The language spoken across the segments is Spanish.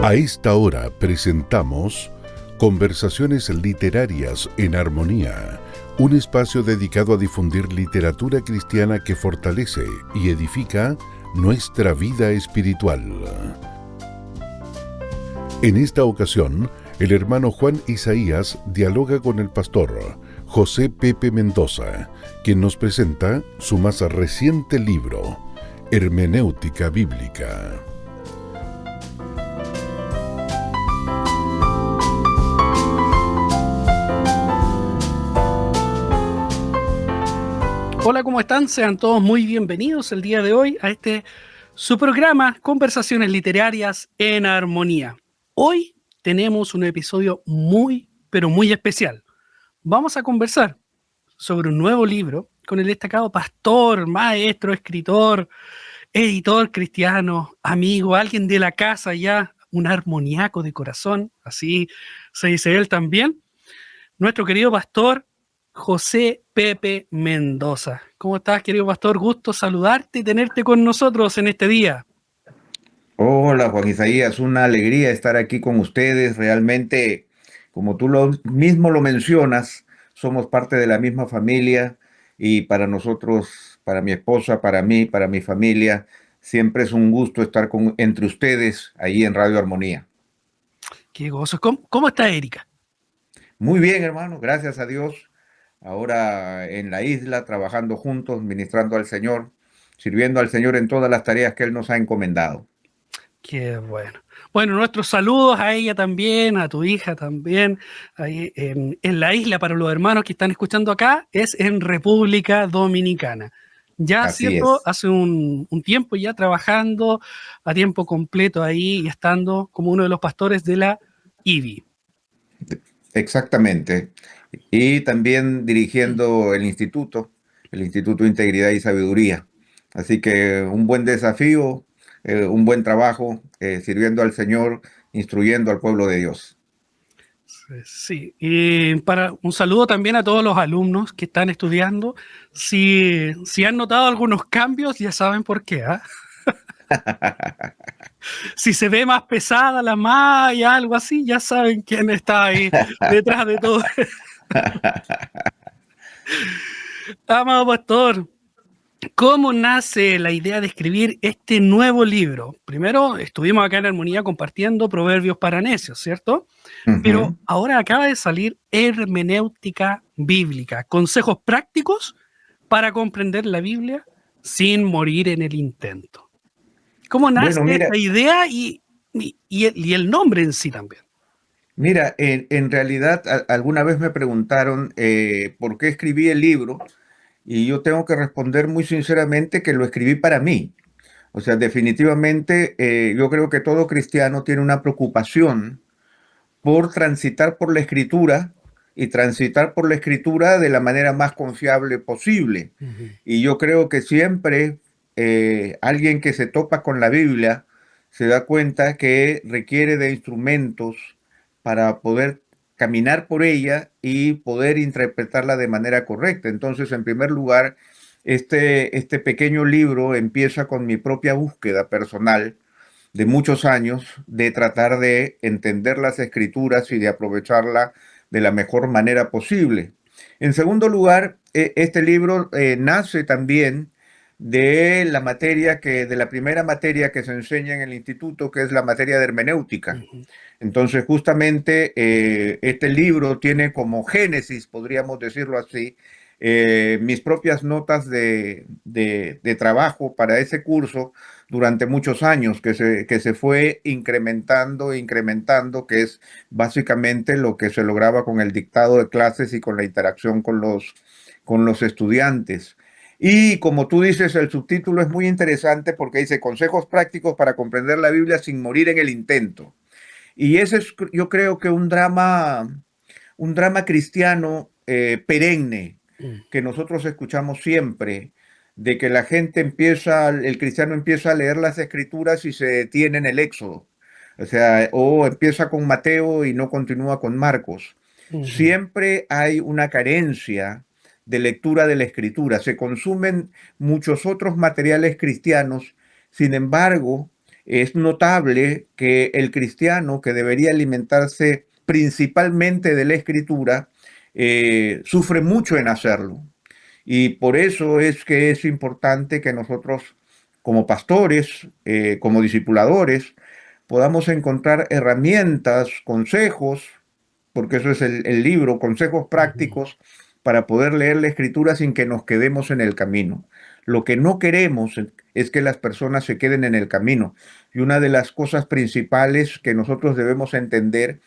A esta hora presentamos Conversaciones Literarias en Armonía, un espacio dedicado a difundir literatura cristiana que fortalece y edifica nuestra vida espiritual. En esta ocasión, el hermano Juan Isaías dialoga con el pastor José Pepe Mendoza, quien nos presenta su más reciente libro, Hermenéutica Bíblica. Hola, ¿cómo están? Sean todos muy bienvenidos el día de hoy a su programa Conversaciones Literarias en Armonía. Hoy tenemos un episodio muy, pero muy especial. Vamos a conversar sobre un nuevo libro con el destacado pastor, maestro, escritor, editor cristiano, amigo, alguien de la casa ya, un armoniaco de corazón, así se dice él también, nuestro querido pastor José Pepe Mendoza. ¿Cómo estás, querido pastor? Gusto saludarte y tenerte con nosotros en este día. Hola, Juan Isaías, una alegría estar aquí con ustedes. Realmente, como tú mismo lo mencionas, somos parte de la misma familia y para nosotros, para mi esposa, para mí, para mi familia, siempre es un gusto estar entre ustedes ahí en Radio Armonía. Qué gozo. ¿Cómo está Erika? Muy bien, hermano, gracias a Dios. Ahora en la isla, trabajando juntos, ministrando al Señor, sirviendo al Señor en todas las tareas que Él nos ha encomendado. Qué bueno. Bueno, nuestros saludos a ella también, a tu hija también, ahí en la isla para los hermanos que están escuchando acá, es en República Dominicana. Ya, Así ¿cierto? es. Hace un tiempo ya trabajando a tiempo completo ahí y estando como uno de los pastores de la IBI. Exactamente. Y también dirigiendo el Instituto de Integridad y Sabiduría. Así que un buen desafío, un buen trabajo, sirviendo al Señor, instruyendo al pueblo de Dios. Sí, y para un saludo también a todos los alumnos que están estudiando. Si han notado algunos cambios, ya saben por qué, ¿ah? Si se ve más pesada la malla, algo así, ya saben quién está ahí detrás de todo. Amado pastor, ¿cómo nace la idea de escribir este nuevo libro? Primero, estuvimos acá en Armonía compartiendo Proverbios para Necios, ¿cierto? Pero Ujú. ahora acaba de salir Hermenéutica Bíblica, consejos prácticos para comprender la Biblia sin morir en el intento. ¿Cómo nace Bueno, mira, esta idea y el nombre en sí también? mira, en realidad alguna vez me preguntaron por qué escribí el libro y yo tengo que responder muy sinceramente que lo escribí para mí. O sea, definitivamente yo creo que todo cristiano tiene una preocupación por transitar por la escritura y transitar por la escritura de la manera más confiable posible. Ujú. Y yo creo que siempre alguien que se topa con la Biblia se da cuenta que requiere de instrumentos para poder caminar por ella y poder interpretarla de manera correcta. Entonces, en primer lugar, este pequeño libro empieza con mi propia búsqueda personal de muchos años de tratar de entender las escrituras y de aprovecharla de la mejor manera posible. En segundo lugar, este libro nace también de la primera materia que se enseña en el instituto, que es la materia de hermenéutica. Ujú. Entonces, justamente este libro tiene como génesis, podríamos decirlo así, mis propias notas de trabajo para ese curso durante muchos años, que se fue incrementando, incrementando, que es básicamente lo que se lograba con el dictado de clases y con la interacción con los estudiantes. Y como tú dices, el subtítulo es muy interesante porque dice consejos prácticos para comprender la Biblia sin morir en el intento. Y ese es, yo creo que un drama cristiano perenne Mm. que nosotros escuchamos siempre, de que la gente el cristiano empieza a leer las escrituras y se detiene en el Éxodo. O sea, o empieza con Mateo y no continúa con Marcos. Ujú. Siempre hay una carencia de lectura de la escritura. Se consumen muchos otros materiales cristianos, sin embargo, es notable que el cristiano, que debería alimentarse principalmente de la Escritura, sufre mucho en hacerlo. Y por eso es que es importante que nosotros, como pastores, como discipuladores, podamos encontrar herramientas, consejos, porque eso es el libro, consejos prácticos para poder leer la Escritura sin que nos quedemos en el camino. Lo que no queremos es que las personas se queden en el camino. Y una de las cosas principales que nosotros debemos entender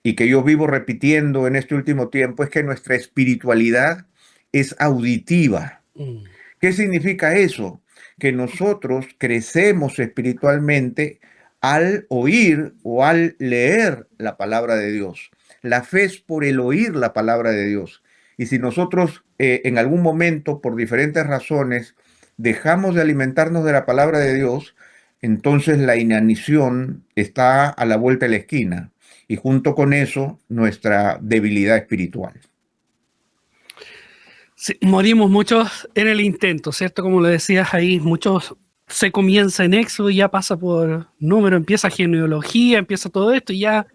y que yo vivo repitiendo en este último tiempo es que nuestra espiritualidad es auditiva. ¿Qué significa eso? Que nosotros crecemos espiritualmente al oír o al leer la palabra de Dios. La fe es por el oír la palabra de Dios. Y si nosotros en algún momento, por diferentes razones, dejamos de alimentarnos de la palabra de Dios, entonces la inanición está a la vuelta de la esquina. Y junto con eso, nuestra debilidad espiritual. Sí, morimos muchos en el intento, ¿cierto? Como lo decías ahí, muchos se comienza en Éxodo y ya pasa por número, empieza genealogía, empieza todo esto y ya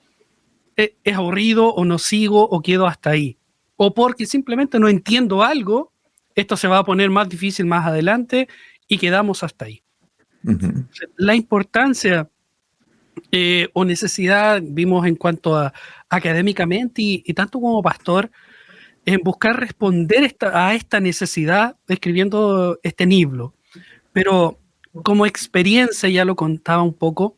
es aburrido o no sigo o quedo hasta ahí. O porque simplemente no entiendo algo, esto se va a poner más difícil más adelante y quedamos hasta ahí. La importancia o necesidad vimos en cuanto a académicamente y tanto como pastor en buscar responder a esta necesidad escribiendo este libro. Pero como experiencia, ya lo contaba un poco,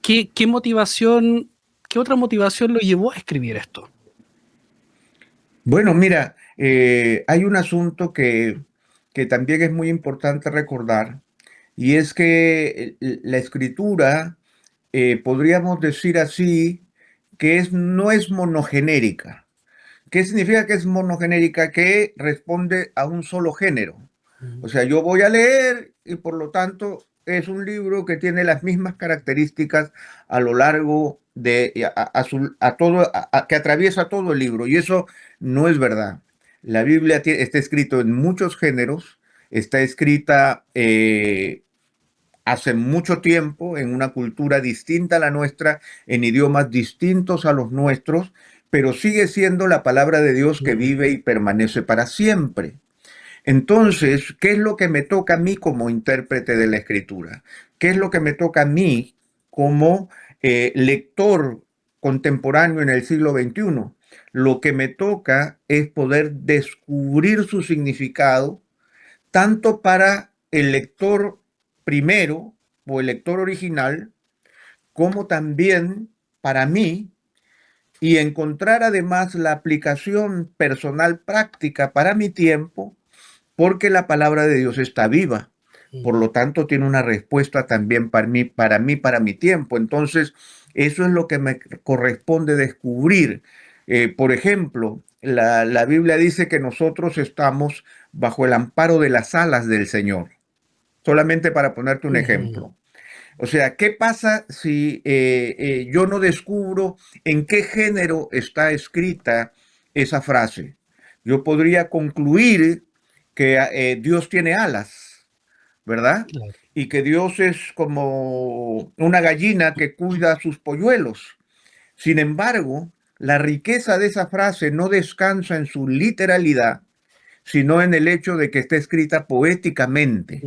¿qué motivación, qué otra motivación lo llevó a escribir esto? Bueno, mira, hay un asunto que también es muy importante recordar, y es que la escritura, podríamos decir así, que no es monogenérica. ¿Qué significa que es monogenérica? Que responde a un solo género. O sea, yo voy a leer y por lo tanto es un libro que tiene las mismas características a lo largo de que atraviesa todo el libro, y eso no es verdad. La Biblia está escrito en muchos géneros, está escrita hace mucho tiempo en una cultura distinta a la nuestra, en idiomas distintos a los nuestros, pero sigue siendo la palabra de Dios que vive y permanece para siempre. Entonces, ¿qué es lo que me toca a mí como intérprete de la Escritura? ¿Qué es lo que me toca a mí como lector contemporáneo en el siglo XXI? Lo que me toca es poder descubrir su significado, tanto para el lector primero o el lector original, como también para mí, y encontrar además la aplicación personal práctica para mi tiempo, porque la palabra de Dios está viva. Por lo tanto, tiene una respuesta también para mi tiempo. Entonces, eso es lo que me corresponde descubrir. Por ejemplo, la Biblia dice que nosotros estamos bajo el amparo de las alas del Señor. Solamente para ponerte un ejemplo. O sea, ¿qué pasa si yo no descubro en qué género está escrita esa frase? Yo podría concluir que Dios tiene alas, ¿verdad? Claro. Y que Dios es como una gallina que cuida a sus polluelos. Sin embargo, la riqueza de esa frase no descansa en su literalidad, sino en el hecho de que está escrita poéticamente.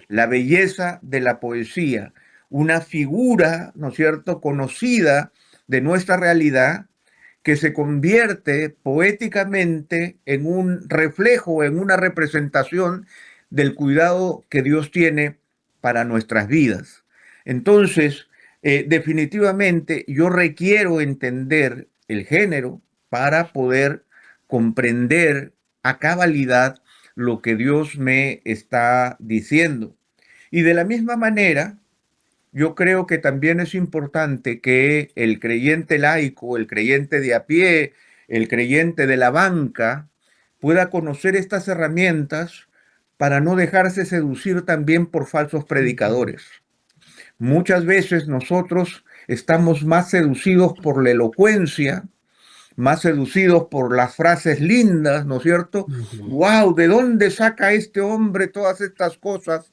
La belleza de la poesía, una figura, ¿no es cierto?, conocida de nuestra realidad, que se convierte poéticamente en un reflejo, en una representación del cuidado que Dios tiene para nuestras vidas. Entonces, definitivamente yo requiero entender el género para poder comprender a cabalidad lo que Dios me está diciendo. Y de la misma manera, yo creo que también es importante que el creyente laico, el creyente de a pie, el creyente de la banca, pueda conocer estas herramientas para no dejarse seducir también por falsos predicadores. Muchas veces nosotros estamos más seducidos por la elocuencia, más seducidos por las frases lindas, ¿no es cierto? ¡Wow! ¿De dónde saca este hombre todas estas cosas?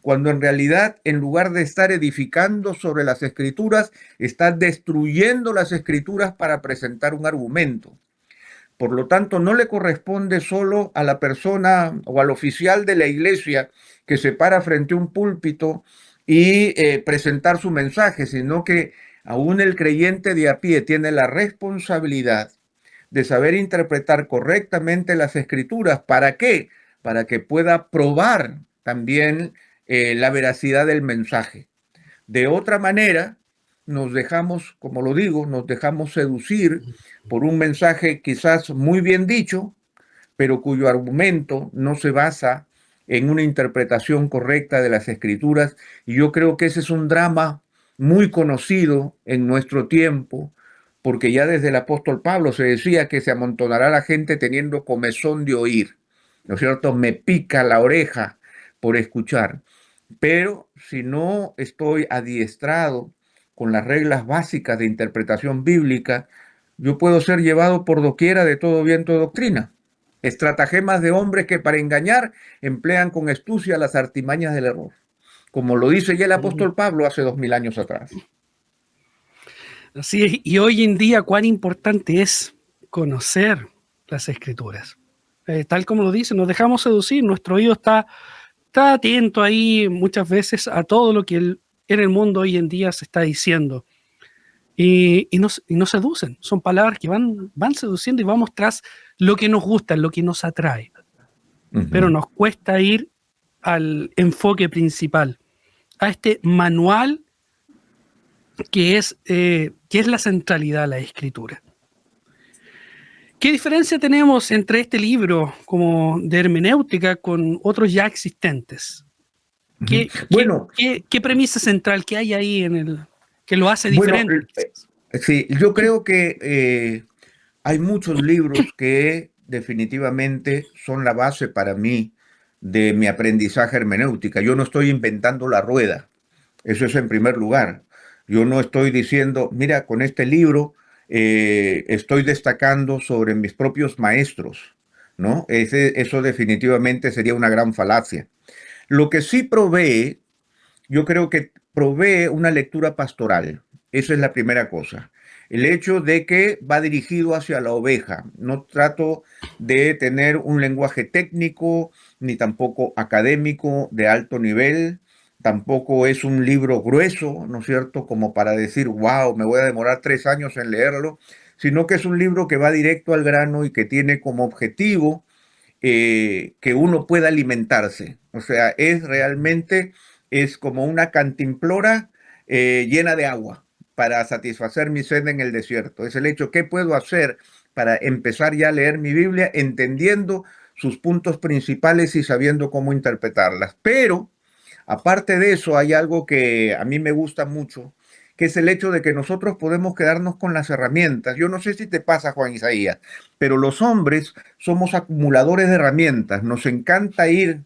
cuando en realidad, en lugar de estar edificando sobre las Escrituras, está destruyendo las Escrituras para presentar un argumento. Por lo tanto, no le corresponde solo a la persona o al oficial de la iglesia que se para frente a un púlpito y presentar su mensaje, sino que aún el creyente de a pie tiene la responsabilidad de saber interpretar correctamente las Escrituras. ¿Para qué? Para que pueda probar también la veracidad del mensaje. De otra manera, nos dejamos, como lo digo, nos dejamos seducir por un mensaje quizás muy bien dicho, pero cuyo argumento no se basa en una interpretación correcta de las Escrituras. Y yo creo que ese es un drama muy conocido en nuestro tiempo, porque ya desde el apóstol Pablo se decía que se amontonará la gente teniendo comezón de oír, ¿no es cierto? Me pica la oreja por escuchar. Pero si no estoy adiestrado con las reglas básicas de interpretación bíblica, yo puedo ser llevado por doquiera de todo viento de doctrina. Estratagemas de hombres que para engañar emplean con astucia las artimañas del error, como lo dice ya el apóstol Pablo hace 2000 años atrás. Así es, y hoy en día cuán importante es conocer las Escrituras. Tal como lo dice, nos dejamos seducir, nuestro oído está atento ahí muchas veces a todo lo que en el mundo hoy en día se está diciendo. Y nos seducen, son palabras que van seduciendo y vamos tras lo que nos gusta, lo que nos atrae. Pero nos cuesta ir al enfoque principal, a este manual que es la centralidad de la Escritura. ¿Qué diferencia tenemos entre este libro como de hermenéutica con otros ya existentes? ¿Qué premisa central que hay ahí que lo hace diferente? Sí, yo creo que hay muchos libros que definitivamente son la base para mí de mi aprendizaje hermenéutica. Yo no estoy inventando la rueda, eso es en primer lugar. Yo no estoy diciendo, mira, con este libro estoy destacando sobre mis propios maestros, ¿no? Eso definitivamente sería una gran falacia. Lo que sí provee, yo creo que provee una lectura pastoral. Esa es la primera cosa. El hecho de que va dirigido hacia la oveja. No trato de tener un lenguaje técnico, ni tampoco académico de alto nivel. Tampoco es un libro grueso, ¿no es cierto? Como para decir, wow, me voy a demorar 3 años en leerlo, sino que es un libro que va directo al grano y que tiene como objetivo que uno pueda alimentarse. O sea, es como una cantimplora llena de agua para satisfacer mi sed en el desierto. Es el hecho, ¿qué puedo hacer para empezar ya a leer mi Biblia entendiendo sus puntos principales y sabiendo cómo interpretarlas? Pero aparte de eso, hay algo que a mí me gusta mucho, que es el hecho de que nosotros podemos quedarnos con las herramientas. Yo no sé si te pasa, Juan Isaías, pero los hombres somos acumuladores de herramientas. Nos encanta ir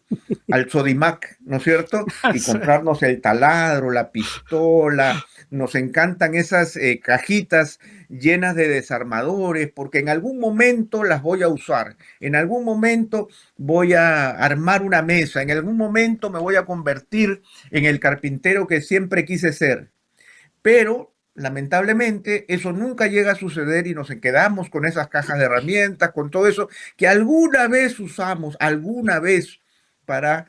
al Sodimac, ¿no es cierto? Y comprarnos el taladro, la pistola. Nos encantan esas cajitas llenas de desarmadores, porque en algún momento las voy a usar. En algún momento voy a armar una mesa. En algún momento me voy a convertir en el carpintero que siempre quise ser. Pero lamentablemente eso nunca llega a suceder y nos quedamos con esas cajas de herramientas, con todo eso que alguna vez usamos, alguna vez para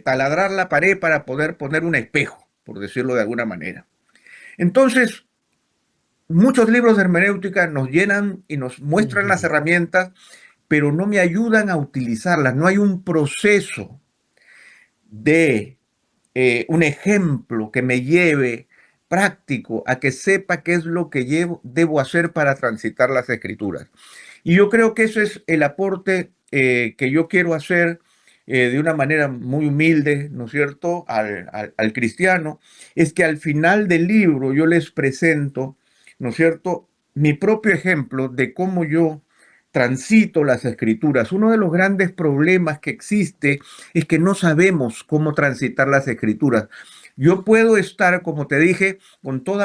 taladrar la pared para poder poner un espejo, por decirlo de alguna manera. Entonces, muchos libros de hermenéutica nos llenan y nos muestran las herramientas, pero no me ayudan a utilizarlas. No hay un proceso de un ejemplo que me lleve práctico a que sepa qué es lo que debo hacer para transitar las Escrituras. Y yo creo que ese es el aporte que yo quiero hacer de una manera muy humilde, ¿no es cierto?, al cristiano, es que al final del libro yo les presento, ¿no es cierto?, mi propio ejemplo de cómo yo transito las Escrituras. Uno de los grandes problemas que existe es que no sabemos cómo transitar las Escrituras. Yo puedo estar, como te dije,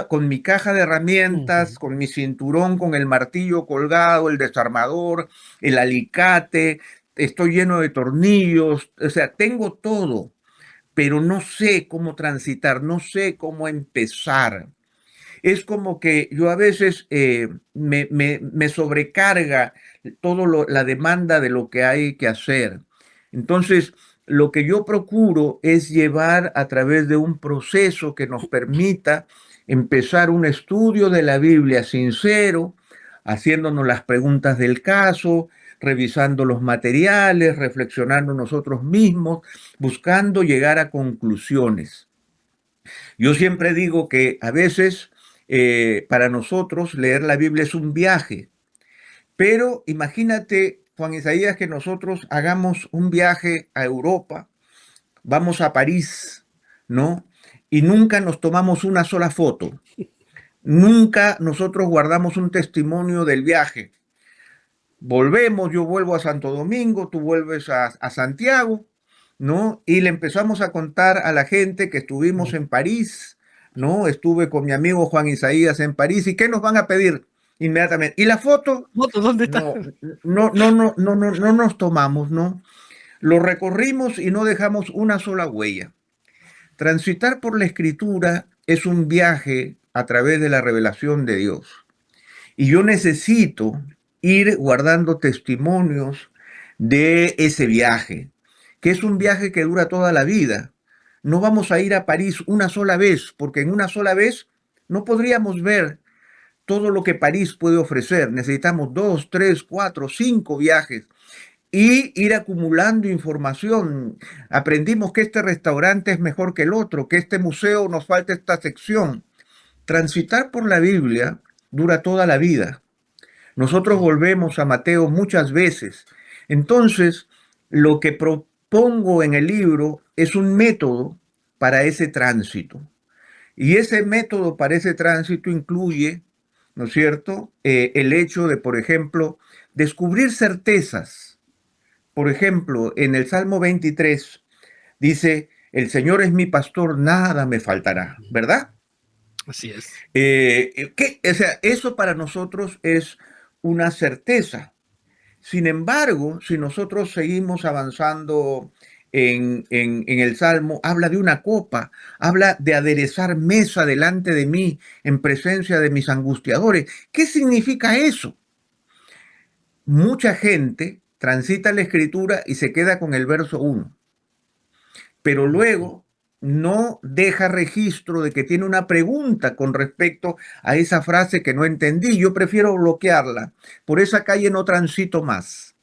con mi caja de herramientas, con mi cinturón, con el martillo colgado, el desarmador, el alicate, estoy lleno de tornillos, o sea, tengo todo, pero no sé cómo transitar, no sé cómo empezar. Es como que yo a veces me sobrecarga la demanda de lo que hay que hacer. Entonces, lo que yo procuro es llevar a través de un proceso que nos permita empezar un estudio de la Biblia sincero, haciéndonos las preguntas del caso, revisando los materiales, reflexionando nosotros mismos, buscando llegar a conclusiones. Yo siempre digo que a veces para nosotros leer la Biblia es un viaje, pero imagínate, Juan Isaías, que nosotros hagamos un viaje a Europa, vamos a París, ¿no? Y nunca nos tomamos una sola foto, nunca nosotros guardamos un testimonio del viaje. Volvemos, yo vuelvo a Santo Domingo, tú vuelves a Santiago, ¿no? Y le empezamos a contar a la gente que estuvimos en París, ¿no? Estuve con mi amigo Juan Isaías en París. ¿Y qué nos van a pedir inmediatamente? ¿Y la foto? ¿Foto dónde está? No nos tomamos, ¿no? Lo recorrimos y no dejamos una sola huella. Transitar por la Escritura es un viaje a través de la revelación de Dios. Y yo necesito ir guardando testimonios de ese viaje, que es un viaje que dura toda la vida. No vamos a ir a París una sola vez, porque en una sola vez no podríamos ver todo lo que París puede ofrecer. Necesitamos 2, 3, 4, 5 viajes y ir acumulando información. Aprendimos que este restaurante es mejor que el otro, que este museo nos falta esta sección. Transitar por la Biblia dura toda la vida. Nosotros volvemos a Mateo muchas veces. Entonces, lo que propongo en el libro es un método para ese tránsito. Y ese método para ese tránsito incluye, ¿no es cierto?, el hecho de, por ejemplo, descubrir certezas. Por ejemplo, en el Salmo 23 dice, el Señor es mi pastor, nada me faltará, ¿verdad? Así es. O sea, eso para nosotros es una certeza. Sin embargo, si nosotros seguimos avanzando en el Salmo, habla de una copa, habla de aderezar mesa delante de mí en presencia de mis angustiadores. ¿Qué significa eso? Mucha gente transita la Escritura y se queda con el verso 1, pero luego no deja registro de que tiene una pregunta con respecto a esa frase que no entendí. Yo prefiero bloquearla. Por esa calle no transito más.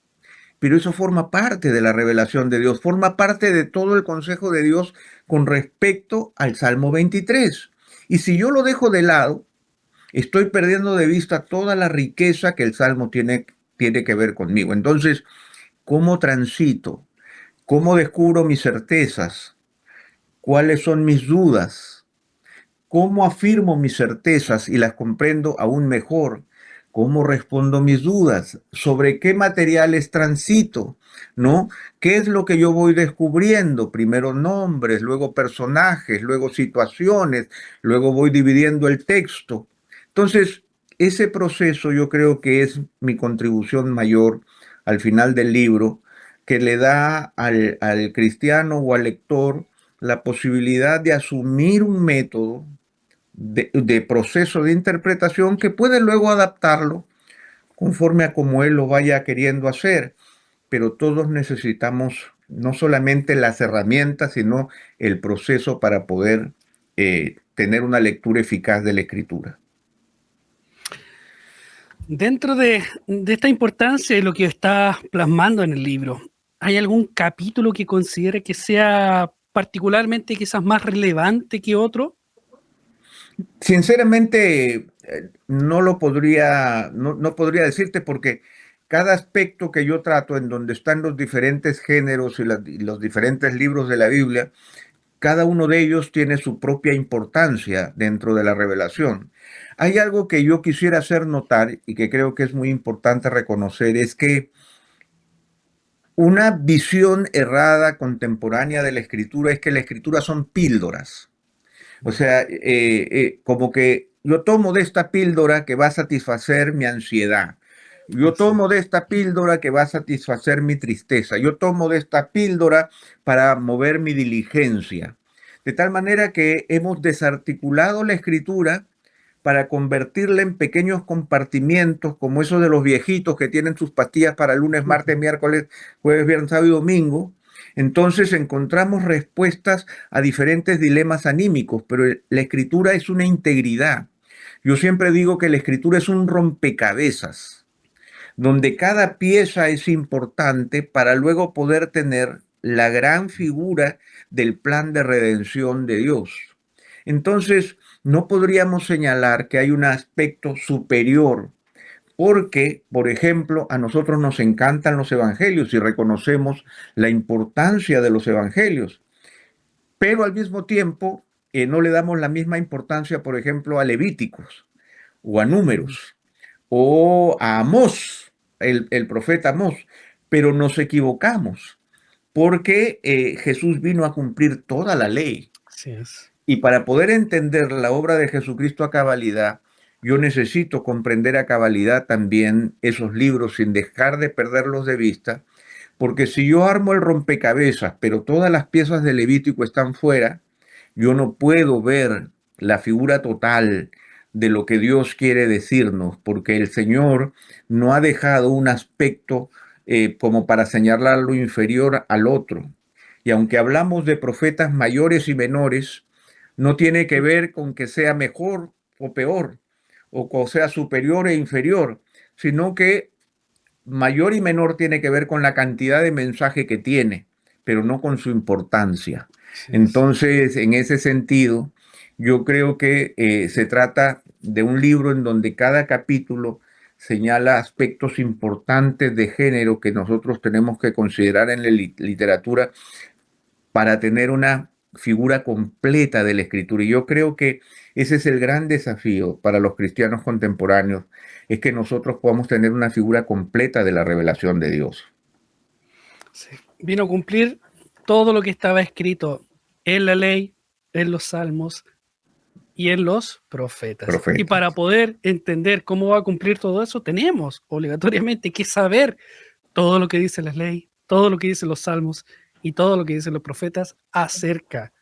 Pero eso forma parte de la revelación de Dios, forma parte de todo el consejo de Dios con respecto al Salmo 23. Y si yo lo dejo de lado, estoy perdiendo de vista toda la riqueza que el Salmo tiene que ver conmigo. Entonces, ¿cómo transito? ¿Cómo descubro mis certezas? ¿Cuáles son mis dudas? ¿Cómo afirmo mis certezas y las comprendo aún mejor? ¿Cómo respondo mis dudas? ¿Sobre qué materiales transito? ¿No? ¿Qué es lo que yo voy descubriendo? Primero nombres, luego personajes, luego situaciones, luego voy dividiendo el texto. Entonces, ese proceso yo creo que es mi contribución mayor al final del libro, que le da al cristiano o al lector la posibilidad de asumir un método de proceso de interpretación que puede luego adaptarlo conforme a como él lo vaya queriendo hacer. Pero todos necesitamos no solamente las herramientas, sino el proceso para poder tener una lectura eficaz de la Escritura. Dentro de esta importancia de lo que estás plasmando en el libro, ¿hay algún capítulo que considere que sea particularmente quizás más relevante que otro? Sinceramente, no podría decirte, porque cada aspecto que yo trato en donde están los diferentes géneros y los diferentes libros de la Biblia, cada uno de ellos tiene su propia importancia dentro de la revelación. Hay algo que yo quisiera hacer notar y que creo que es muy importante reconocer, es que una visión errada contemporánea de la Escritura es que la Escritura son píldoras. O sea, como que yo tomo de esta píldora que va a satisfacer mi ansiedad. Yo tomo de esta píldora que va a satisfacer mi tristeza. Yo tomo de esta píldora para mover mi diligencia. De tal manera que hemos desarticulado la escritura para convertirla en pequeños compartimientos, como esos de los viejitos que tienen sus pastillas para lunes, martes, miércoles, jueves, viernes, sábado y domingo. Entonces encontramos respuestas a diferentes dilemas anímicos, pero la escritura es una integridad. Yo siempre digo que la escritura es un rompecabezas, donde cada pieza es importante para luego poder tener la gran figura del plan de redención de Dios. Entonces, no podríamos señalar que hay un aspecto superior, porque, por ejemplo, a nosotros nos encantan los evangelios y reconocemos la importancia de los evangelios, pero al mismo tiempo no le damos la misma importancia, por ejemplo, a Levíticos o a Números o a Amós, el profeta Amós, pero nos equivocamos porque Jesús vino a cumplir toda la ley. Así es. Y para poder entender la obra de Jesucristo a cabalidad, yo necesito comprender a cabalidad también esos libros sin dejar de perderlos de vista, porque si yo armo el rompecabezas, pero todas las piezas de Levítico están fuera, yo no puedo ver la figura total de lo que Dios quiere decirnos, porque el Señor no ha dejado un aspecto como para señalar lo inferior al otro. Y aunque hablamos de profetas mayores y menores, no tiene que ver con que sea mejor o peor, o sea superior e inferior, sino que mayor y menor tiene que ver con la cantidad de mensaje que tiene, pero no con su importancia. Entonces, en ese sentido, yo creo que se trata de un libro en donde cada capítulo señala aspectos importantes de género que nosotros tenemos que considerar en la literatura para tener una figura completa de la escritura. Y yo creo que ese es el gran desafío para los cristianos contemporáneos, es que nosotros podamos tener una figura completa de la revelación de Dios. Sí. Vino a cumplir todo lo que estaba escrito en la ley, en los salmos y en los profetas. Y para poder entender cómo va a cumplir todo eso, tenemos obligatoriamente que saber todo lo que dice la ley, todo lo que dicen los salmos y todo lo que dicen los profetas acerca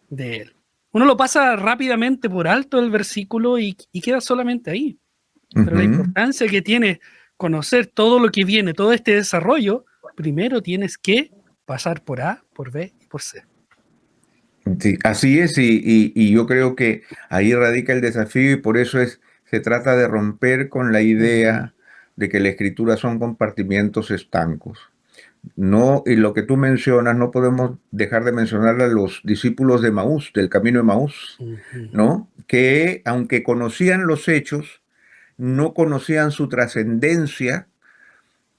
de él. Uno lo pasa rápidamente por alto el versículo y queda solamente ahí. Pero la importancia que tiene conocer todo lo que viene, todo este desarrollo, primero tienes que pasar por A, por B y por C. Sí, así es, y yo creo que ahí radica el desafío y por eso se trata de romper con la idea de que la escritura son compartimientos estancos. No, y lo que tú mencionas, no podemos dejar de mencionar a los discípulos de Maús, del camino de Maús, ¿no? Que aunque conocían los hechos, no conocían su trascendencia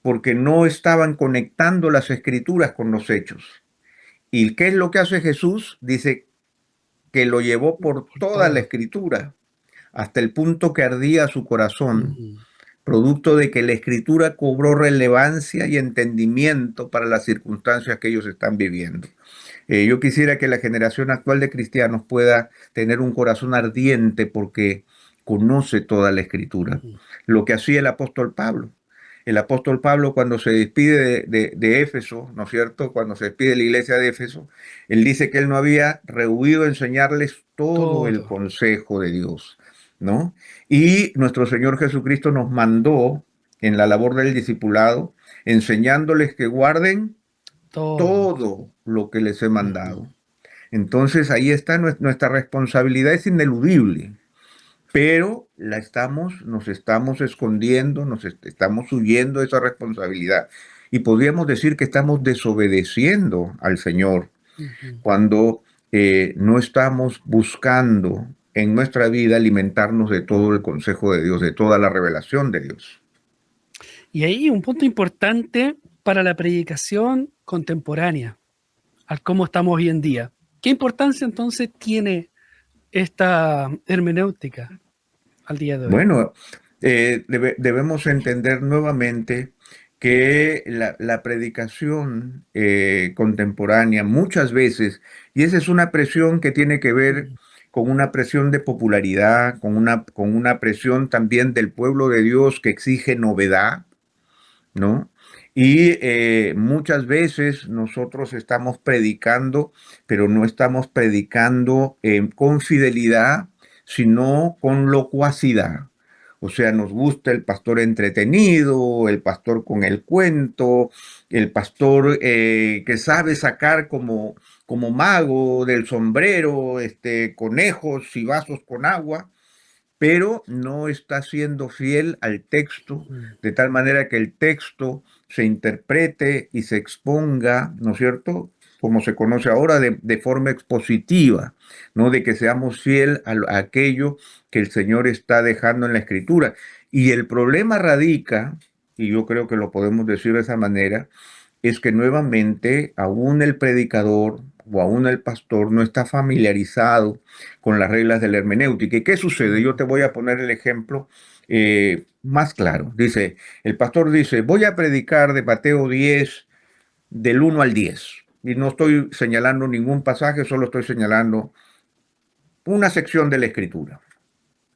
porque no estaban conectando las escrituras con los hechos. ¿Y qué es lo que hace Jesús? Dice que lo llevó por toda la escritura, hasta el punto que ardía su corazón, producto de que la escritura cobró relevancia y entendimiento para las circunstancias que ellos están viviendo. Yo quisiera que la generación actual de cristianos pueda tener un corazón ardiente porque conoce toda la escritura, lo que hacía el apóstol Pablo. El apóstol Pablo, cuando se despide de Éfeso, ¿no es cierto? Cuando se despide de la iglesia de Éfeso, él dice que él no había rehuido enseñarles todo el consejo de Dios, ¿no? Y nuestro Señor Jesucristo nos mandó en la labor del discipulado, enseñándoles que guarden todo lo que les he mandado. Entonces ahí está nuestra responsabilidad, es ineludible. Pero nos estamos escondiendo, nos estamos huyendo de esa responsabilidad. Y podríamos decir que estamos desobedeciendo al Señor cuando no estamos buscando en nuestra vida alimentarnos de todo el consejo de Dios, de toda la revelación de Dios. Y ahí un punto importante para la predicación contemporánea, al cómo estamos hoy en día. ¿Qué importancia entonces tiene esta hermenéutica al día de hoy? Bueno, debemos entender nuevamente que la predicación contemporánea muchas veces, y esa es una presión que tiene que ver con una presión de popularidad, con una presión también del pueblo de Dios que exige novedad, ¿no? Y muchas veces nosotros estamos predicando, pero no estamos predicando con fidelidad, sino con locuacidad. O sea, nos gusta el pastor entretenido, el pastor con el cuento, el pastor que sabe sacar como mago del sombrero conejos y vasos con agua, pero no está siendo fiel al texto, de tal manera que el texto se interprete y se exponga, ¿no es cierto? Como se conoce ahora, de forma expositiva, ¿no? De que seamos fiel a aquello que el Señor está dejando en la Escritura. Y el problema radica, y yo creo que lo podemos decir de esa manera, es que nuevamente aún el predicador o aún el pastor no está familiarizado con las reglas de la hermenéutica. ¿Y qué sucede? Yo te voy a poner el ejemplo más claro. Dice, el pastor dice, voy a predicar de Mateo 10 del 1 al 10. Y no estoy señalando ningún pasaje, solo estoy señalando una sección de la escritura.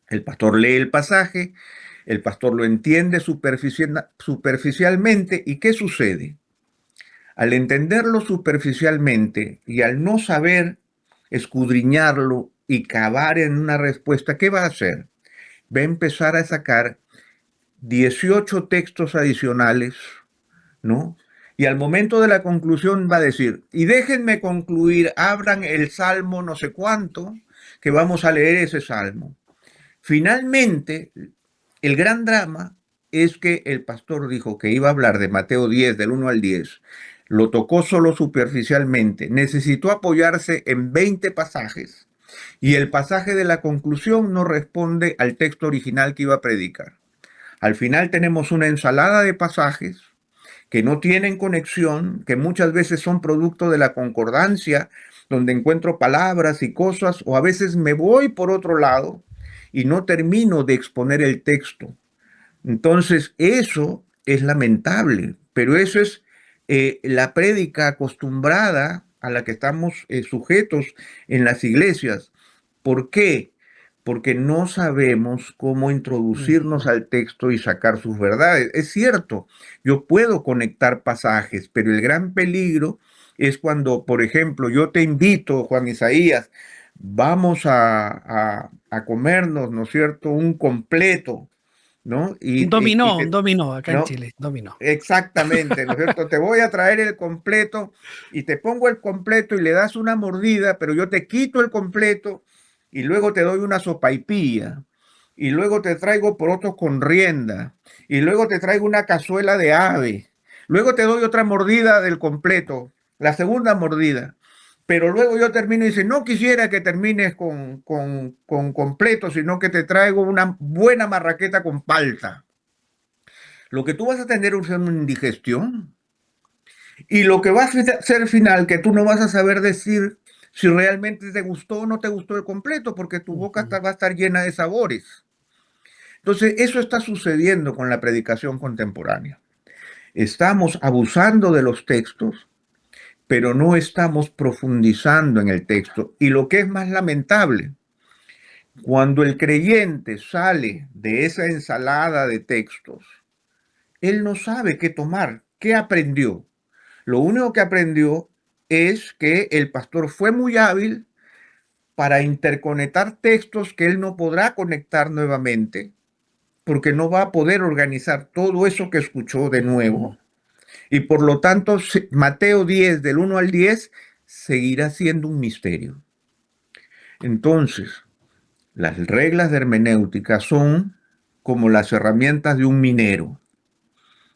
El pastor lee el pasaje, el pastor lo entiende superficialmente. ¿Y qué sucede? Al entenderlo superficialmente y al no saber escudriñarlo y cavar en una respuesta, ¿qué va a hacer? Va a empezar a sacar 18 textos adicionales, ¿no? Y al momento de la conclusión va a decir, y déjenme concluir, abran el salmo no sé cuánto, que vamos a leer ese salmo. Finalmente, el gran drama es que el pastor dijo que iba a hablar de Mateo 10, del 1 al 10, lo tocó solo superficialmente, necesitó apoyarse en 20 pasajes y el pasaje de la conclusión no responde al texto original que iba a predicar. Al final tenemos una ensalada de pasajes que no tienen conexión, que muchas veces son producto de la concordancia, donde encuentro palabras y cosas, o a veces me voy por otro lado y no termino de exponer el texto. Entonces, eso es lamentable, pero eso es la prédica acostumbrada a la que estamos sujetos en las iglesias. ¿Por qué? Porque no sabemos cómo introducirnos al texto y sacar sus verdades. Es cierto, yo puedo conectar pasajes, pero el gran peligro es cuando, por ejemplo, yo te invito, Juan Isaías, vamos a comernos, ¿no es cierto?, un completo, ¿no? Un dominó, acá en ¿no? Chile, dominó. Exactamente, ¿no es cierto? Te voy a traer el completo y te pongo el completo y le das una mordida, pero yo te quito el completo y luego te doy una sopaipilla y luego te traigo porotos con rienda y luego te traigo una cazuela de ave. Luego te doy otra mordida del completo, la segunda mordida. Pero luego yo termino y dice, no quisiera que termines con completo, sino que te traigo una buena marraqueta con palta. Lo que tú vas a tener es una indigestión. Y lo que va a ser final, que tú no vas a saber decir si realmente te gustó o no te gustó el completo, porque tu boca va a estar llena de sabores. Entonces, eso está sucediendo con la predicación contemporánea. Estamos abusando de los textos, pero no estamos profundizando en el texto. Y lo que es más lamentable, cuando el creyente sale de esa ensalada de textos, él no sabe qué tomar, qué aprendió. Lo único que aprendió es que el pastor fue muy hábil para interconectar textos que él no podrá conectar nuevamente, porque no va a poder organizar todo eso que escuchó de nuevo. Y por lo tanto, Mateo 10, del 1 al 10, seguirá siendo un misterio. Entonces, las reglas de hermenéutica son como las herramientas de un minero,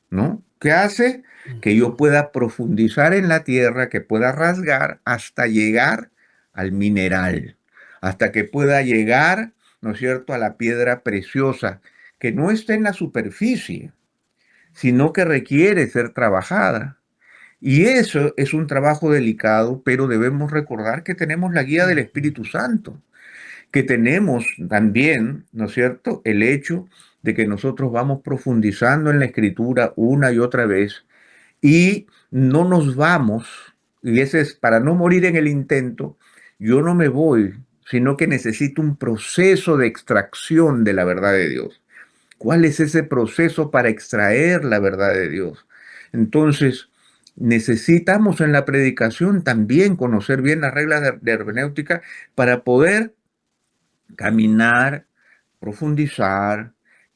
¿no? ¿Qué hace? Que yo pueda profundizar en la tierra, que pueda rasgar hasta llegar al mineral, hasta que pueda llegar, ¿no es cierto?, a la piedra preciosa, que no está en la superficie, sino que requiere ser trabajada. Y eso es un trabajo delicado, pero debemos recordar que tenemos la guía del Espíritu Santo, que tenemos también, ¿no es cierto?, el hecho de que nosotros vamos profundizando en la escritura una y otra vez y no nos vamos, y ese es para no morir en el intento, yo no me voy, sino que necesito un proceso de extracción de la verdad de Dios. ¿Cuál es ese proceso para extraer la verdad de Dios? Entonces, necesitamos en la predicación también conocer bien las reglas de hermenéutica para poder caminar, profundizar,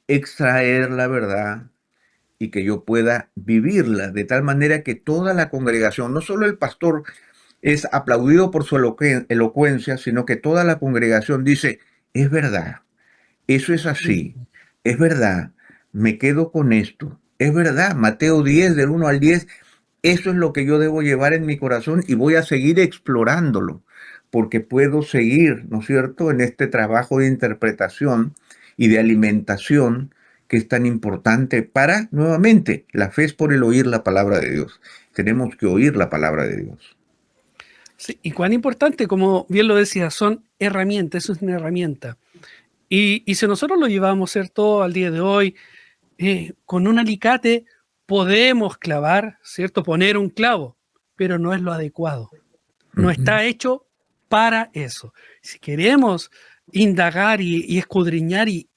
extraer la verdad y que yo pueda vivirla de tal manera que toda la congregación, no solo el pastor es aplaudido por su elocuencia, sino que toda la congregación dice, es verdad, eso es así, es verdad, me quedo con esto, es verdad, Mateo 10, del 1 al 10, eso es lo que yo debo llevar en mi corazón y voy a seguir explorándolo, porque puedo seguir, ¿no es cierto?, en este trabajo de interpretación y de alimentación que es tan importante para, nuevamente, la fe es por el oír la palabra de Dios. Tenemos que oír la palabra de Dios. Sí, y cuán importante, como bien lo decía, son herramientas, eso es una herramienta. Y si nosotros lo llevamos, ¿cierto?, al día de hoy, con un alicate podemos clavar, ¿cierto?, poner un clavo, pero no es lo adecuado. No está hecho para eso. Si queremos indagar y escudriñar y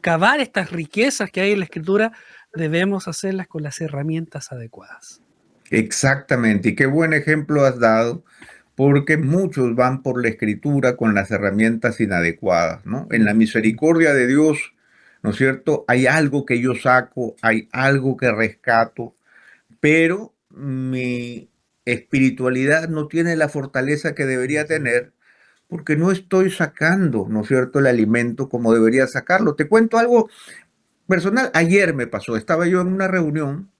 cavar estas riquezas que hay en la Escritura, debemos hacerlas con las herramientas adecuadas. Exactamente, y qué buen ejemplo has dado, porque muchos van por la escritura con las herramientas inadecuadas, ¿no? En la misericordia de Dios, ¿no es cierto? Hay algo que yo saco, hay algo que rescato, pero mi espiritualidad no tiene la fortaleza que debería tener porque no estoy sacando, ¿no es cierto?, el alimento como debería sacarlo. Te cuento algo personal. Ayer me pasó, estaba yo en una reunión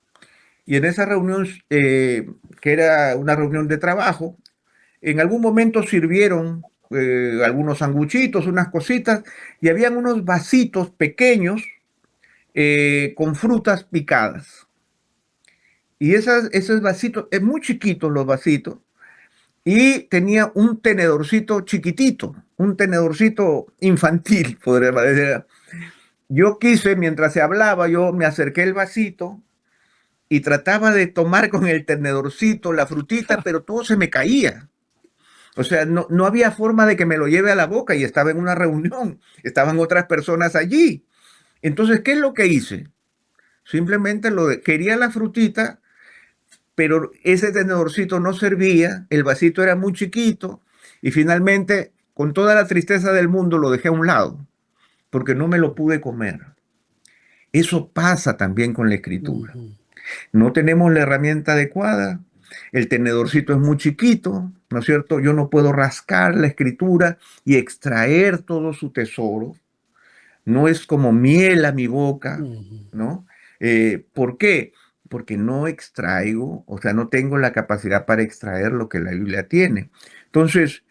y en esa reunión, que era una reunión de trabajo, en algún momento sirvieron algunos sanguchitos, unas cositas, y habían unos vasitos pequeños con frutas picadas. Y esos vasitos, es muy chiquitos los vasitos, y tenía un tenedorcito chiquitito, un tenedorcito infantil, podría decir. Yo quise, mientras se hablaba, yo me acerqué el vasito y trataba de tomar con el tenedorcito la frutita, pero todo se me caía. O sea, no había forma de que me lo lleve a la boca y estaba en una reunión, estaban otras personas allí. Entonces, ¿qué es lo que hice? Simplemente quería la frutita, pero ese tenedorcito no servía, el vasito era muy chiquito y finalmente, con toda la tristeza del mundo, lo dejé a un lado porque no me lo pude comer. Eso pasa también con la escritura. No tenemos la herramienta adecuada, el tenedorcito es muy chiquito, ¿no es cierto? Yo no puedo rascar la escritura y extraer todo su tesoro. No es como miel a mi boca, ¿no? ¿Por qué? Porque no extraigo, o sea, no tengo la capacidad para extraer lo que la Biblia tiene. Entonces,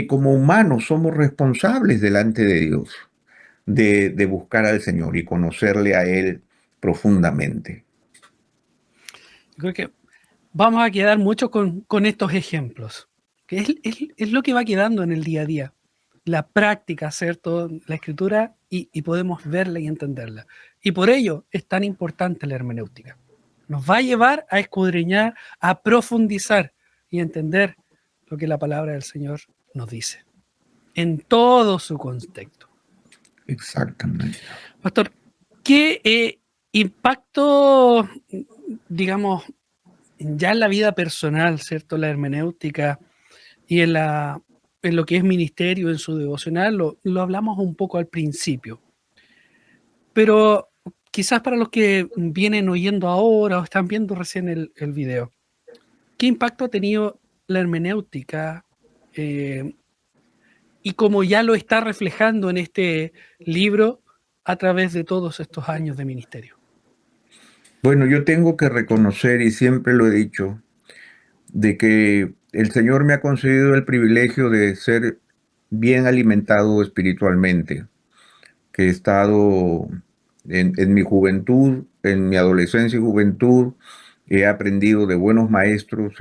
como humanos somos responsables delante de Dios de buscar al Señor y conocerle a Él profundamente. Creo que vamos a quedar mucho con estos ejemplos, que es lo que va quedando en el día a día. La práctica, ¿cierto? La escritura y podemos verla y entenderla. Y por ello es tan importante la hermenéutica. Nos va a llevar a escudriñar, a profundizar y entender lo que la palabra del Señor nos dice, en todo su contexto. Exactamente. Pastor, ¿qué impacto, digamos, ya en la vida personal, ¿cierto? La hermenéutica y en lo que es ministerio, en su devocional, lo hablamos un poco al principio. Pero quizás para los que vienen oyendo ahora o están viendo recién el video, ¿qué impacto ha tenido la hermenéutica y cómo ya lo está reflejando en este libro a través de todos estos años de ministerio? Bueno, yo tengo que reconocer, y siempre lo he dicho, de que el Señor me ha concedido el privilegio de ser bien alimentado espiritualmente, que he estado en mi juventud, en mi adolescencia y juventud, he aprendido de buenos maestros,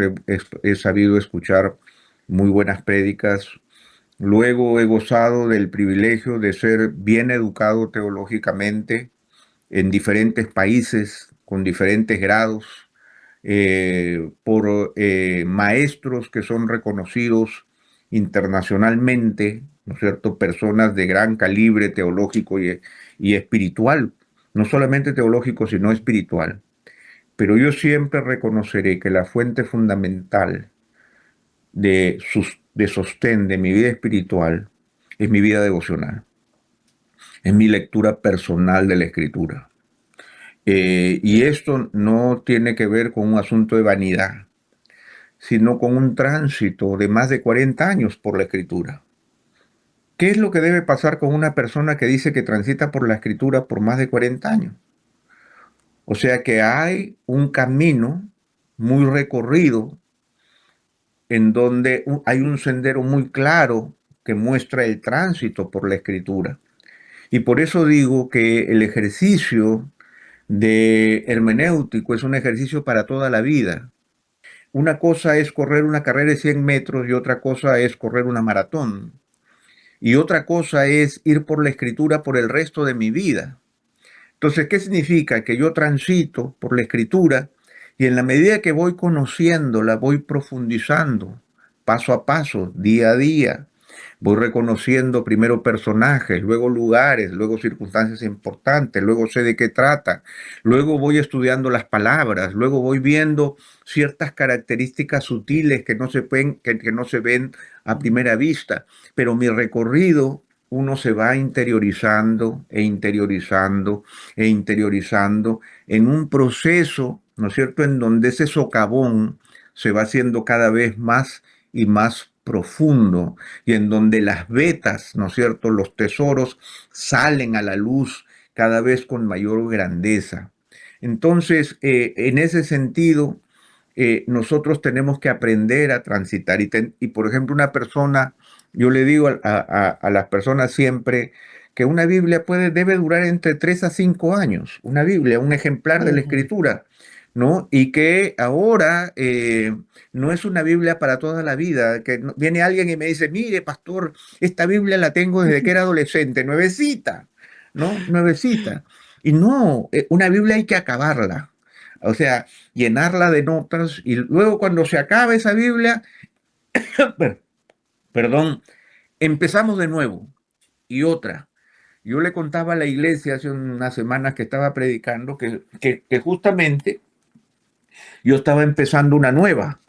he sabido escuchar muy buenas prédicas. Luego he gozado del privilegio de ser bien educado teológicamente en diferentes países, con diferentes grados, por maestros que son reconocidos internacionalmente, ¿no es cierto? Personas de gran calibre teológico y espiritual. no solamente teológico, sino espiritual. Pero yo siempre reconoceré que la fuente fundamental de sostén de mi vida espiritual es mi vida devocional, es mi lectura personal de la Escritura. Y esto no tiene que ver con un asunto de vanidad, sino con un tránsito de más de 40 años por la Escritura. ¿Qué es lo que debe pasar con una persona que dice que transita por la Escritura por más de 40 años? O sea que hay un camino muy recorrido en donde hay un sendero muy claro que muestra el tránsito por la Escritura. Y por eso digo que el ejercicio de hermenéutico es un ejercicio para toda la vida. Una cosa es correr una carrera de 100 metros y otra cosa es correr una maratón. Y otra cosa es ir por la Escritura por el resto de mi vida. Entonces, ¿qué significa? Que yo transito por la Escritura y en la medida que voy conociéndola, voy profundizando paso a paso, día a día. Voy reconociendo primero personajes, luego lugares, luego circunstancias importantes, luego sé de qué trata, luego voy estudiando las palabras, luego voy viendo ciertas características sutiles que no se ven, que no se ven a primera vista, pero mi recorrido uno se va interiorizando e interiorizando e interiorizando en un proceso, ¿no es cierto?, en donde ese socavón se va haciendo cada vez más y más profundo y en donde las vetas, ¿no es cierto?, los tesoros salen a la luz cada vez con mayor grandeza. Entonces, en ese sentido, nosotros tenemos que aprender a transitar y por ejemplo, una persona, yo le digo a las personas siempre que una Biblia debe durar entre 3 a 5 años, una Biblia, un ejemplar de la Escritura, ¿no? Y que ahora no es una Biblia para toda la vida, que viene alguien y me dice, mire, pastor, esta Biblia la tengo desde que era adolescente, nuevecita, ¿no? Nuevecita. Y no, una Biblia hay que acabarla, o sea, llenarla de notas y luego cuando se acaba esa Biblia, perdón, empezamos de nuevo y otra. Yo le contaba a la iglesia hace unas semanas que estaba predicando que justamente yo estaba empezando una nueva,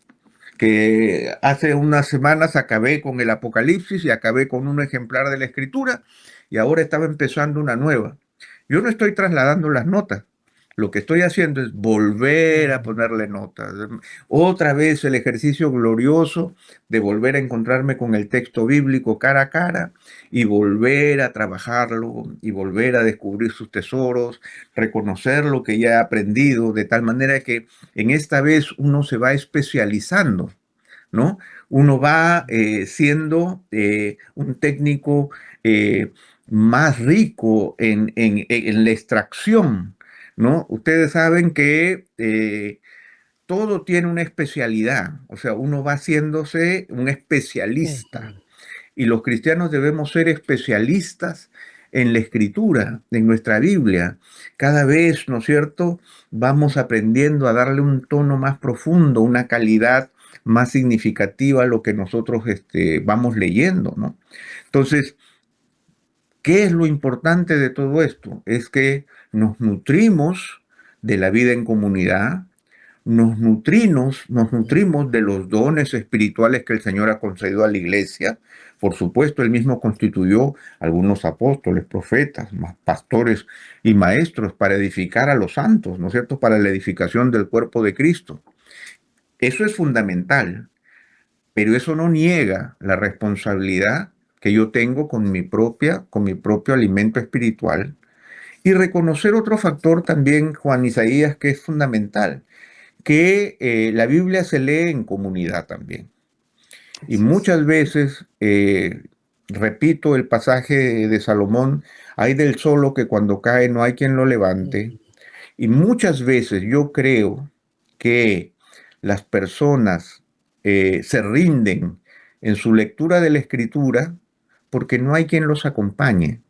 que hace unas semanas acabé con el Apocalipsis y acabé con un ejemplar de la Escritura y ahora estaba empezando una nueva. Yo no estoy trasladando las notas. Lo que estoy haciendo es volver a ponerle notas. Otra vez el ejercicio glorioso de volver a encontrarme con el texto bíblico cara a cara y volver a trabajarlo y volver a descubrir sus tesoros, reconocer lo que ya he aprendido, de tal manera que en esta vez uno se va especializando, ¿no? Uno va siendo un técnico más rico en la extracción, ¿no? Ustedes saben que todo tiene una especialidad, o sea, uno va haciéndose un especialista y los cristianos debemos ser especialistas en la Escritura, en nuestra Biblia. Cada vez, ¿no es cierto?, vamos aprendiendo a darle un tono más profundo, una calidad más significativa a lo que nosotros vamos leyendo, ¿no? Entonces, ¿qué es lo importante de todo esto? Es que nos nutrimos de la vida en comunidad, nos nutrimos de los dones espirituales que el Señor ha concedido a la iglesia. Por supuesto, Él mismo constituyó algunos apóstoles, profetas, pastores y maestros para edificar a los santos, ¿no es cierto?, para la edificación del cuerpo de Cristo. Eso es fundamental, pero eso no niega la responsabilidad que yo tengo con mi propio alimento espiritual y reconocer otro factor también, Juan Isaías, que es fundamental, que la Biblia se lee en comunidad también. Y muchas veces, repito el pasaje de Salomón, hay del solo que cuando cae no hay quien lo levante. Y muchas veces yo creo que las personas se rinden en su lectura de la Escritura porque no hay quien los acompañe.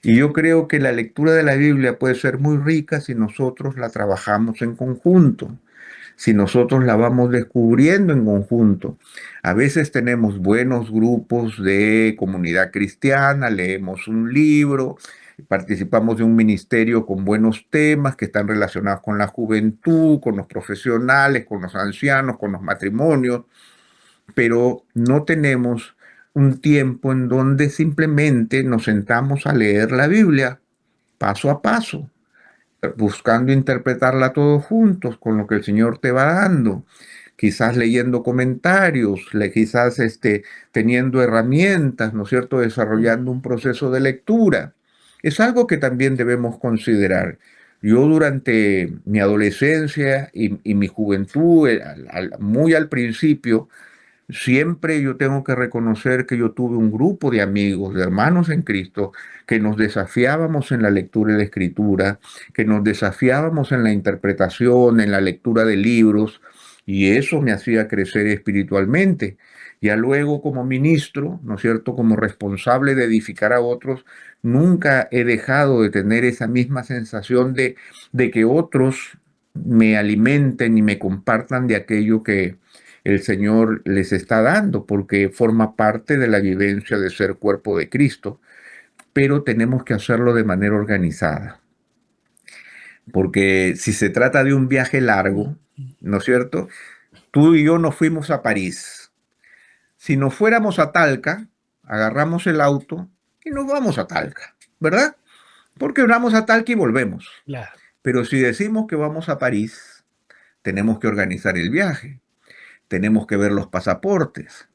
Y yo creo que la lectura de la Biblia puede ser muy rica si nosotros la trabajamos en conjunto, si nosotros la vamos descubriendo en conjunto. A veces tenemos buenos grupos de comunidad cristiana, leemos un libro, Participamos de un ministerio con buenos temas que están relacionados con la juventud, con los profesionales, con los ancianos, con los matrimonios, pero no tenemos un tiempo en donde simplemente nos sentamos a leer la Biblia paso a paso, buscando interpretarla todos juntos con lo que el Señor te va dando, quizás leyendo comentarios, quizás teniendo herramientas, ¿no es cierto?, desarrollando un proceso de lectura. Es algo que también debemos considerar. Yo durante mi adolescencia y mi juventud, muy al principio, siempre yo tengo que reconocer que yo tuve un grupo de amigos, de hermanos en Cristo, que nos desafiábamos en la lectura y la escritura, que nos desafiábamos en la interpretación, en la lectura de libros, y eso me hacía crecer espiritualmente. Ya luego como ministro, ¿no es cierto?, como responsable de edificar a otros, nunca he dejado de tener esa misma sensación de que otros me alimenten y me compartan de aquello que el Señor les está dando, porque forma parte de la vivencia de ser cuerpo de Cristo, pero tenemos que hacerlo de manera organizada, porque si se trata de un viaje largo, ¿no es cierto? Tú y yo nos fuimos a París. Si nos fuéramos a Talca, agarramos el auto y nos vamos a Talca, ¿verdad? Porque vamos a Talca y volvemos. Claro. Pero si decimos que vamos a París, tenemos que organizar el viaje. Tenemos que ver los pasaportes,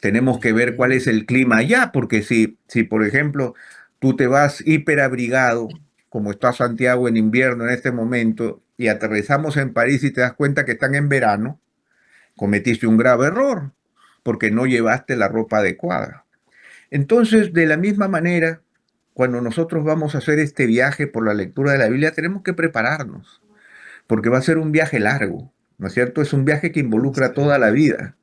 tenemos que ver cuál es el clima allá, porque si por ejemplo, tú te vas hiperabrigado, como está Santiago en invierno en este momento, y aterrizamos en París y te das cuenta que están en verano, cometiste un grave error, porque no llevaste la ropa adecuada. Entonces, de la misma manera, cuando nosotros vamos a hacer este viaje por la lectura de la Biblia, tenemos que prepararnos, porque va a ser un viaje largo, ¿no es cierto? Es un viaje que involucra toda la vida.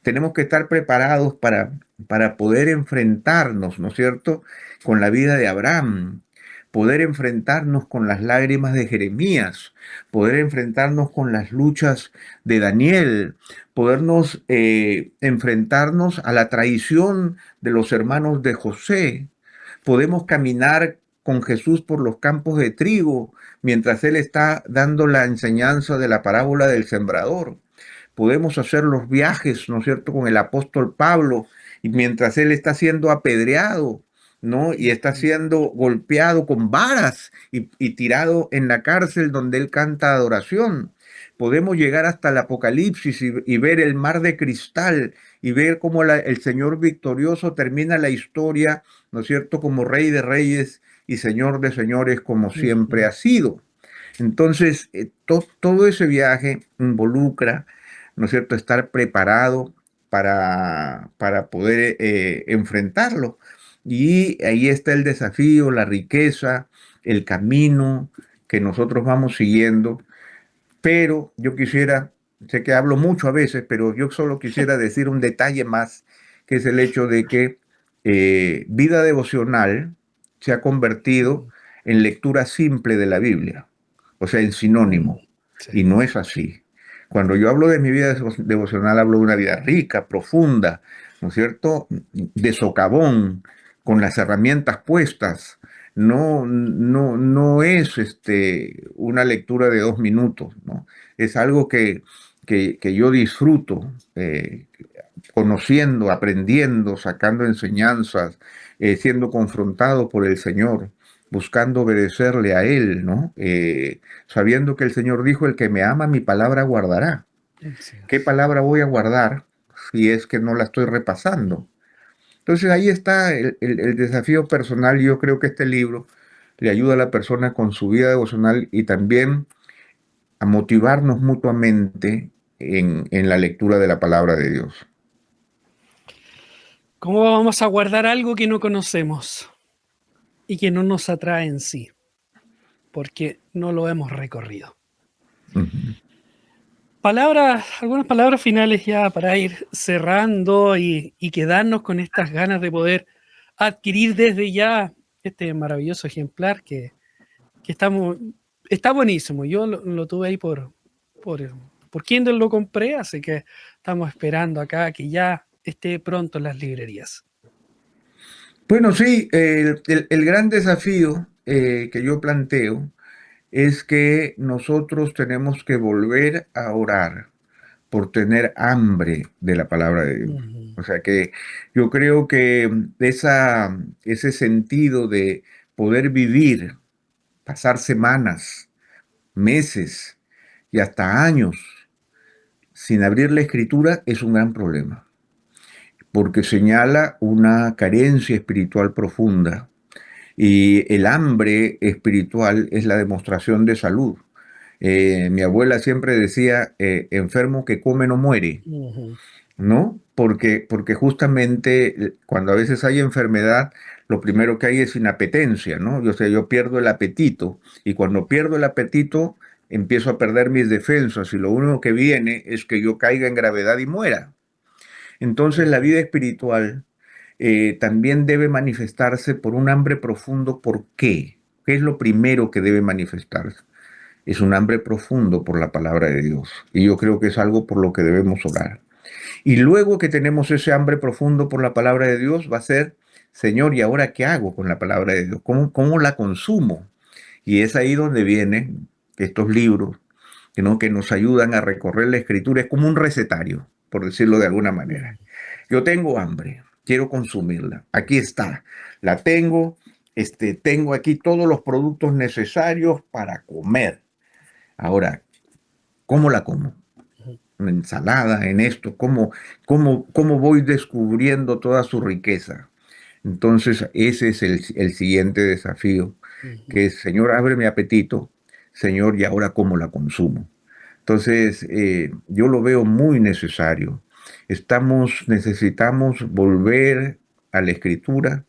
Tenemos que estar preparados para poder enfrentarnos, ¿no es cierto?, con la vida de Abraham, poder enfrentarnos con las lágrimas de Jeremías, poder enfrentarnos con las luchas de Daniel, podernos enfrentarnos a la traición de los hermanos de José. Podemos caminar con Jesús por los campos de trigo mientras Él está dando la enseñanza de la parábola del sembrador. Podemos hacer los viajes, ¿no es cierto?, con el apóstol Pablo, y mientras él está siendo apedreado, ¿no?, y está siendo golpeado con varas y tirado en la cárcel donde él canta adoración. Podemos llegar hasta el Apocalipsis y ver el mar de cristal y ver cómo el Señor victorioso termina la historia, ¿no es cierto?, como Rey de Reyes y Señor de Señores, como siempre ha sido. Entonces, todo ese viaje involucra, ¿no es cierto?, estar preparado para poder enfrentarlo. Y ahí está el desafío, la riqueza, el camino que nosotros vamos siguiendo. Pero yo quisiera, sé que hablo mucho a veces, pero yo solo quisiera decir un detalle más, que es el hecho de que vida devocional se ha convertido en lectura simple de la Biblia, o sea, en sinónimo, y Sí. no es así. Cuando yo hablo de mi vida devocional, hablo de una vida rica, profunda, ¿no es cierto?, de socavón, con las herramientas puestas. No es una lectura de 2 minutos, ¿no? Es algo que yo disfruto, conociendo, aprendiendo, sacando enseñanzas, siendo confrontado por el Señor, buscando obedecerle a Él, ¿no? Sabiendo que el Señor dijo, el que me ama, mi palabra guardará. Sí. ¿Qué palabra voy a guardar si es que no la estoy repasando? Entonces ahí está el desafío personal. Yo creo que este libro le ayuda a la persona con su vida devocional y también a motivarnos mutuamente en la lectura de la palabra de Dios. ¿Cómo vamos a guardar algo que no conocemos y que no nos atrae en sí? Porque no lo hemos recorrido. Ujú. Algunas palabras finales ya para ir cerrando y quedarnos con estas ganas de poder adquirir desde ya este maravilloso ejemplar que está buenísimo. Yo lo tuve ahí por, por Kindle, lo compré, así que estamos esperando acá que ya esté pronto en las librerías. Bueno, sí, el gran desafío que yo planteo es que nosotros tenemos que volver a orar por tener hambre de la palabra de Dios. Ujú. O sea que yo creo que ese sentido de poder vivir, pasar semanas, meses y hasta años sin abrir la escritura es un gran problema, porque señala una carencia espiritual profunda y el hambre espiritual es la demostración de salud. Mi abuela siempre decía, enfermo que come no muere, Ujú. ¿no? Porque justamente cuando a veces hay enfermedad, lo primero que hay es inapetencia, ¿no? O sea, yo pierdo el apetito y cuando pierdo el apetito empiezo a perder mis defensas y lo único que viene es que yo caiga en gravedad y muera. Entonces la Ujú. vida espiritual también debe manifestarse por un hambre profundo. ¿Por qué? ¿Qué es lo primero que debe manifestarse? Es un hambre profundo por la palabra de Dios. Y yo creo que es algo por lo que debemos orar. Y luego que tenemos ese hambre profundo por la palabra de Dios, va a ser, Señor, ¿y ahora qué hago con la palabra de Dios? ¿Cómo la consumo? Y es ahí donde vienen estos libros, ¿no? Que nos ayudan a recorrer la escritura. Es como un recetario, por decirlo de alguna manera. Yo tengo hambre, quiero consumirla. Aquí está, la tengo. Tengo aquí todos los productos necesarios para comer. Ahora, ¿cómo la como? Ujú. Una ensalada, en esto, ¿cómo voy descubriendo toda su riqueza? Entonces, ese es el siguiente desafío, Ujú. que es, Señor, abre mi apetito, Señor, y ahora cómo la consumo. Entonces, yo lo veo muy necesario. Necesitamos volver a la escritura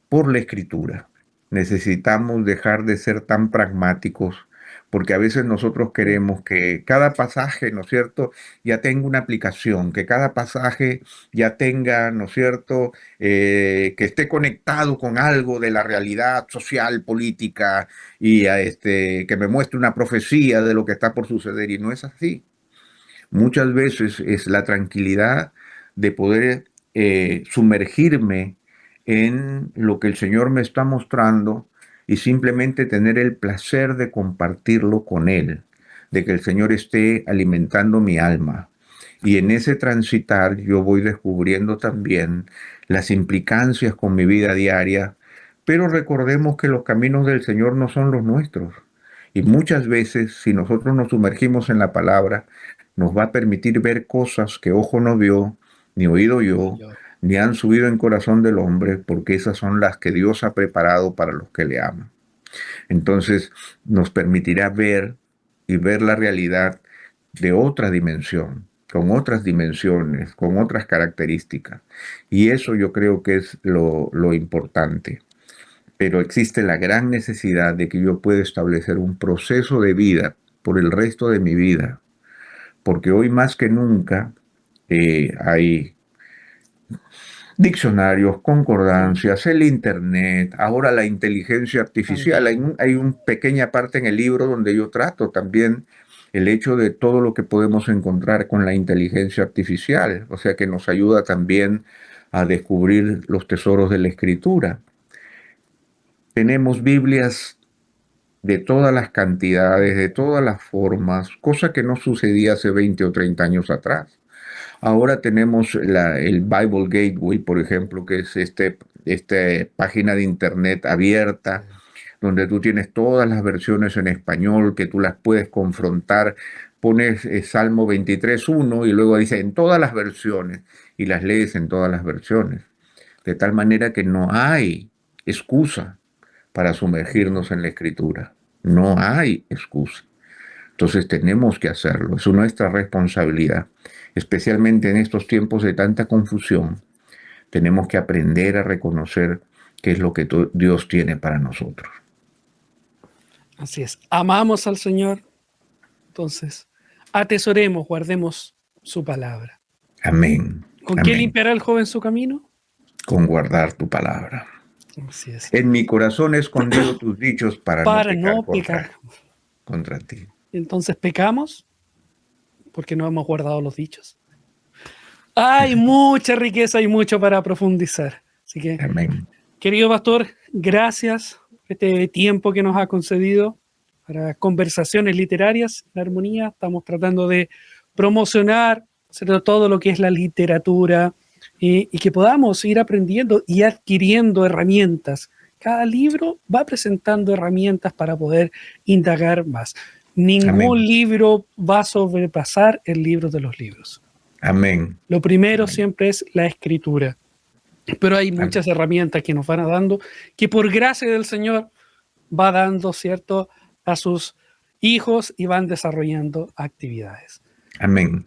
por la escritura. Necesitamos dejar de ser tan pragmáticos, porque a veces nosotros queremos que cada pasaje, ¿no es cierto?, ya tenga una aplicación, que cada pasaje ya tenga, ¿no es cierto?, que esté conectado con algo de la realidad social, política, y que me muestre una profecía de lo que está por suceder, y no es así. Muchas veces es la tranquilidad de poder sumergirme en lo que el Señor me está mostrando y simplemente tener el placer de compartirlo con Él, de que el Señor esté alimentando mi alma. Y en ese transitar yo voy descubriendo también las implicancias con mi vida diaria, pero recordemos que los caminos del Señor no son los nuestros. Y muchas veces, si nosotros nos sumergimos en la palabra, nos va a permitir ver cosas que ojo no vio, ni oído yo, Yo. ni han subido en corazón del hombre, porque esas son las que Dios ha preparado para los que le aman. Entonces nos permitirá ver y ver la realidad de otra dimensión, con otras dimensiones, con otras características. Y eso yo creo que es lo importante. Pero existe la gran necesidad de que yo pueda establecer un proceso de vida por el resto de mi vida, porque hoy más que nunca hay diccionarios, Sí, concordancias, el Internet, ahora la inteligencia artificial. Hay, también. un, hay una pequeña parte en el libro donde yo trato también el hecho de todo lo que podemos encontrar con la inteligencia artificial, o sea que nos ayuda también a descubrir los tesoros de la escritura. Tenemos Biblias de todas las cantidades, de todas las formas, cosa que no sucedía hace 20 o 30 años atrás. Ahora tenemos el Bible Gateway, por ejemplo, que es esta página de internet abierta, donde tú tienes todas las versiones en español, que tú las puedes confrontar. Pones Salmo 23.1 y luego dice en todas las versiones, y las lees en todas las versiones. De tal manera que no hay excusa para Ujú. sumergirnos en la escritura. No hay excusa. Entonces tenemos que hacerlo, es nuestra responsabilidad, especialmente en estos tiempos de tanta confusión. Tenemos que aprender a reconocer qué es lo que Dios tiene para nosotros. Así es. Amamos al Señor, entonces atesoremos, guardemos su palabra. Amén, ¿Con qué amén. limpiará el joven su camino? Con guardar tu palabra. Así es. En mi corazón he escondido tus dichos para no Para pecar no pecar. contra ti. Entonces pecamos porque no hemos guardado los dichos. Hay mucha riqueza y mucho para profundizar. Así que Amén. Querido pastor, gracias por este tiempo que nos ha concedido para conversaciones literarias en armonía. Estamos tratando de promocionar, ¿cierto?, todo lo que es la literatura y que podamos ir aprendiendo y adquiriendo herramientas. Cada libro va presentando herramientas para poder indagar más. Ningún Amén. libro va a sobrepasar el libro de los libros. Amén. Lo primero Amén. siempre es la escritura. Pero hay muchas herramientas que nos van dando, que por gracia del Señor va dando, ¿cierto?, a sus hijos y van desarrollando actividades. Amén.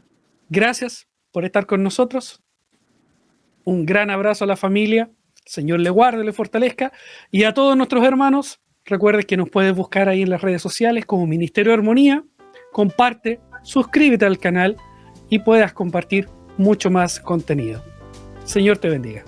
Gracias por estar con nosotros. Un gran abrazo a la familia. El Señor le guarde, le fortalezca. Y a todos nuestros hermanos, recuerden que nos puedes buscar ahí en las redes sociales como Ministerio de Armonía. Comparte, suscríbete al canal y puedas compartir mucho más contenido. Señor te bendiga.